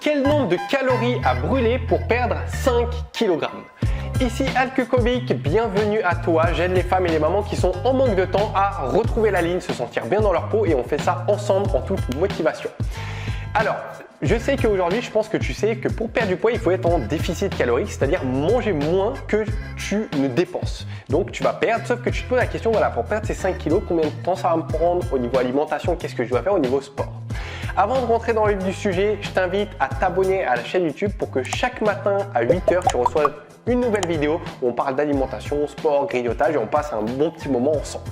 Quel nombre de calories à brûler pour perdre 5 kg? Ici Alkukovic, bienvenue à toi. J'aide les femmes et les mamans qui sont en manque de temps à retrouver la ligne, se sentir bien dans leur peau et on fait ça ensemble en toute motivation. Alors, je sais qu'aujourd'hui, je pense que tu sais que pour perdre du poids, il faut être en déficit calorique, c'est-à-dire manger moins que tu ne dépenses. Donc, tu vas perdre, sauf que tu te poses la question, voilà, pour perdre ces 5 kilos, combien de temps ça va me prendre au niveau alimentation, qu'est-ce que je dois faire au niveau sport? Avant de rentrer dans le vif du sujet, je t'invite à t'abonner à la chaîne YouTube pour que chaque matin à 8 h, tu reçoives une nouvelle vidéo où on parle d'alimentation, sport, grignotage et on passe un bon petit moment ensemble.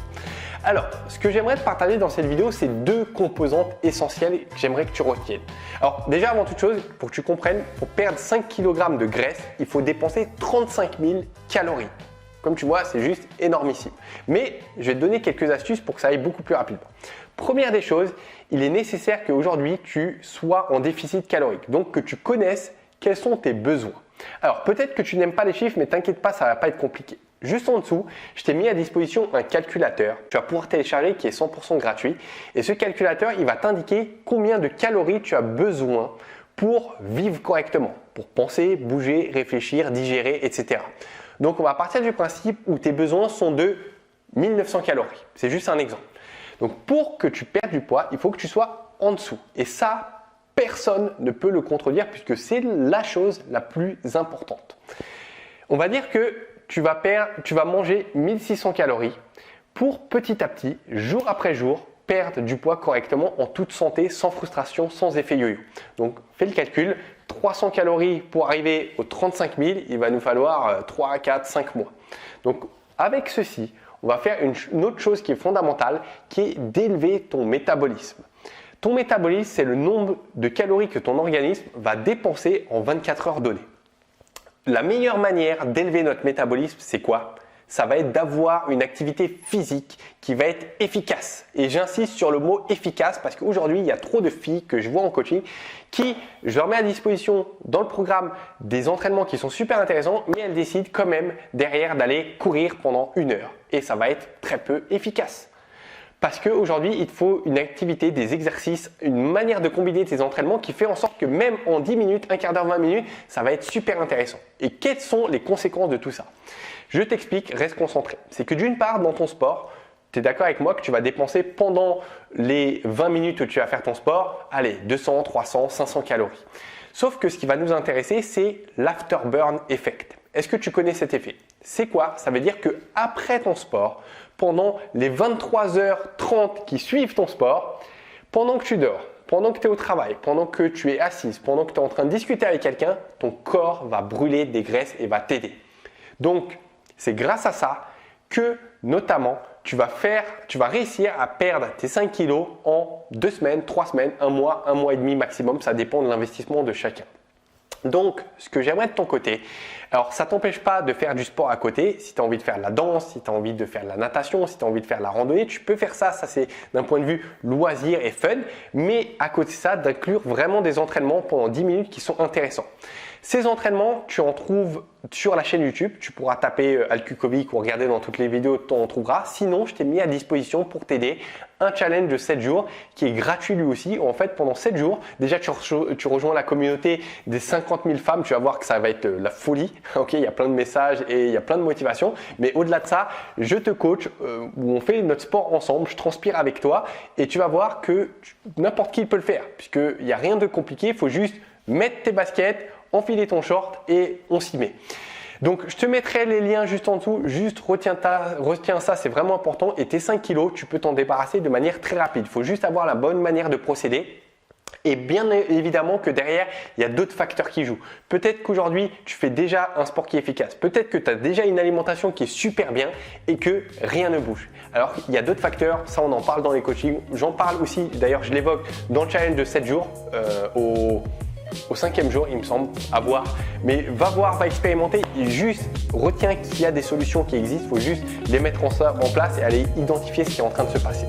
Alors, ce que j'aimerais te partager dans cette vidéo, c'est deux composantes essentielles que j'aimerais que tu retiennes. Alors, déjà avant toute chose, pour que tu comprennes, pour perdre 5 kg de graisse, il faut dépenser 35 000 calories. Comme tu vois, c'est juste énormissime. Mais je vais te donner quelques astuces pour que ça aille beaucoup plus rapidement. Première des choses, il est nécessaire qu'aujourd'hui, tu sois en déficit calorique. Donc, que tu connaisses quels sont tes besoins. Alors, peut-être que tu n'aimes pas les chiffres, mais t'inquiète pas, ça ne va pas être compliqué. Juste en dessous, je t'ai mis à disposition un calculateur. Tu vas pouvoir télécharger qui est 100% gratuit. Et ce calculateur, il va t'indiquer combien de calories tu as besoin pour vivre correctement, pour penser, bouger, réfléchir, digérer, etc. Donc, on va partir du principe où tes besoins sont de 1900 calories. C'est juste un exemple. Donc, pour que tu perdes du poids, il faut que tu sois en dessous. Et ça, personne ne peut le contredire puisque c'est la chose la plus importante. On va dire que tu vas manger 1600 calories pour petit à petit, jour après jour, perdre du poids correctement en toute santé, sans frustration, sans effet yo-yo. Donc, fais le calcul, 300 calories pour arriver aux 35 000, il va nous falloir 3, 4, 5 mois. Donc, avec ceci, on va faire une autre chose qui est fondamentale, qui est d'élever ton métabolisme. Ton métabolisme, c'est le nombre de calories que ton organisme va dépenser en 24 heures données. La meilleure manière d'élever notre métabolisme, c'est quoi? Ça va être d'avoir une activité physique qui va être efficace. Et j'insiste sur le mot efficace parce qu'aujourd'hui, il y a trop de filles que je vois en coaching qui, je leur mets à disposition dans le programme des entraînements qui sont super intéressants, mais elles décident quand même derrière d'aller courir pendant 1 heure. Et ça va être très peu efficace. Parce qu'aujourd'hui, il te faut une activité, des exercices, une manière de combiner tes entraînements qui fait en sorte que même en 10 minutes, un quart d'heure, 20 minutes, ça va être super intéressant. Et quelles sont les conséquences de tout ça? Je t'explique, reste concentré. C'est que d'une part, dans ton sport, tu es d'accord avec moi que tu vas dépenser pendant les 20 minutes où tu vas faire ton sport, allez, 200, 300, 500 calories. Sauf que ce qui va nous intéresser, c'est l'afterburn effect. Est-ce que tu connais cet effet? C'est quoi? Ça veut dire que après ton sport, pendant les 23h30 qui suivent ton sport, pendant que tu dors, pendant que tu es au travail, pendant que tu es assise, pendant que tu es en train de discuter avec quelqu'un, ton corps va brûler des graisses et va t'aider. Donc, c'est grâce à ça que notamment tu vas réussir à perdre tes 5 kilos en 2 semaines, 3 semaines, 1 mois et demi maximum. Ça dépend de l'investissement de chacun. Donc, ce que j'aimerais de ton côté, alors ça ne t'empêche pas de faire du sport à côté. Si tu as envie de faire de la danse, si tu as envie de faire de la natation, si tu as envie de faire de la randonnée, tu peux faire ça. Ça, c'est d'un point de vue loisir et fun. Mais à côté de ça, d'inclure vraiment des entraînements pendant 10 minutes qui sont intéressants. Ces entraînements, tu en trouves sur la chaîne YouTube. Tu pourras taper Alkukovic ou regarder dans toutes les vidéos, tu en trouveras. Sinon, je t'ai mis à disposition pour t'aider un challenge de 7 jours qui est gratuit lui aussi. En fait, pendant 7 jours, déjà tu rejoins la communauté des 50 000 femmes. Tu vas voir que ça va être la folie. Ok, il y a plein de messages et il y a plein de motivation. Mais au-delà de ça, je te coach où on fait notre sport ensemble. Je transpire avec toi et tu vas voir que n'importe qui peut le faire puisqu'il n'y a rien de compliqué. Il faut juste mettre tes baskets, enfiler ton short et on s'y met. Donc, je te mettrai les liens juste en dessous. Juste retiens ça, c'est vraiment important. Et tes 5 kilos, tu peux t'en débarrasser de manière très rapide. Il faut juste avoir la bonne manière de procéder. Et bien évidemment que derrière, il y a d'autres facteurs qui jouent. Peut-être qu'aujourd'hui, tu fais déjà un sport qui est efficace. Peut-être que tu as déjà une alimentation qui est super bien et que rien ne bouge. Alors, il y a d'autres facteurs. Ça, on en parle dans les coachings. J'en parle aussi. D'ailleurs, je l'évoque dans le challenge de 7 jours au 5e jour, il me semble, à voir. Mais va voir, va expérimenter et juste retiens qu'il y a des solutions qui existent. Il faut juste les mettre en place et aller identifier ce qui est en train de se passer.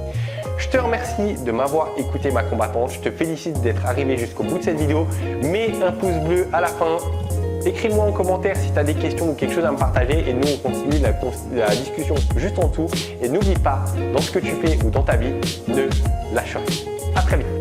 Je te remercie de m'avoir écouté ma combattante. Je te félicite d'être arrivé jusqu'au bout de cette vidéo. Mets un pouce bleu à la fin. Écris-moi en commentaire si tu as des questions ou quelque chose à me partager et nous on continue la discussion juste en dessous. Et n'oublie pas, dans ce que tu fais ou dans ta vie, ne lâche rien. À très vite.